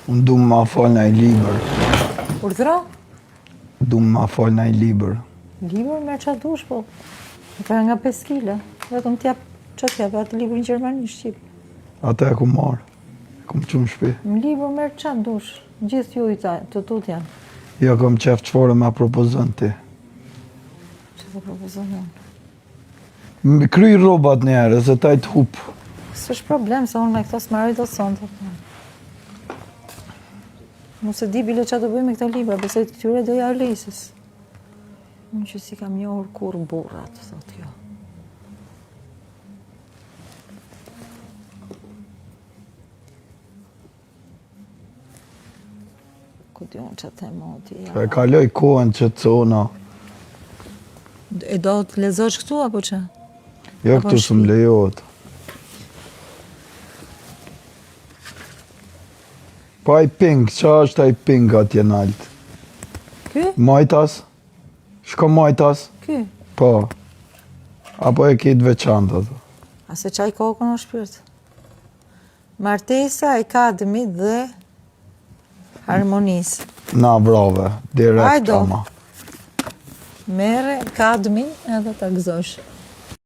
Unë du ma fal në i liber. Urdhra? Du ma fal në i liber. Libër me qa dush, po. Ka nga 5 kila. Vetëm t'jap, qa t'jap, atë libër në Gjermani, në Shqip. Ata e ku marë. Kom qumë shpi. Në libër me qa dush. Gjithë ju i të tut janë. Ja kom qef qëfare me propozën ti. Që të propozën janë? Më kry robat njerë, se taj të hup. S'është problem, se unë me këto s'marroj do sonte. Mos e di bile qa të bëj me këto libra, besoj të tyre do ja lesës. Unë që si kam njohur kur burrat, thot kjo. Ku di unë që të moti. E kaloj kohën që të cona. E do të lezosh këtu, apo që? Jo këtu së më lejot. Pa i ping, qa është ai ping atje nalt? Ky? Majtas? Shko majtas? Ky? Po. Apo e kitë veçantë ato? A se qaj kokën o shpirt? Martesa e Akademit dhe Harmonisë. Na brave, direkt Hajdo. ama. Mere Akademi edhe ta gëzosh.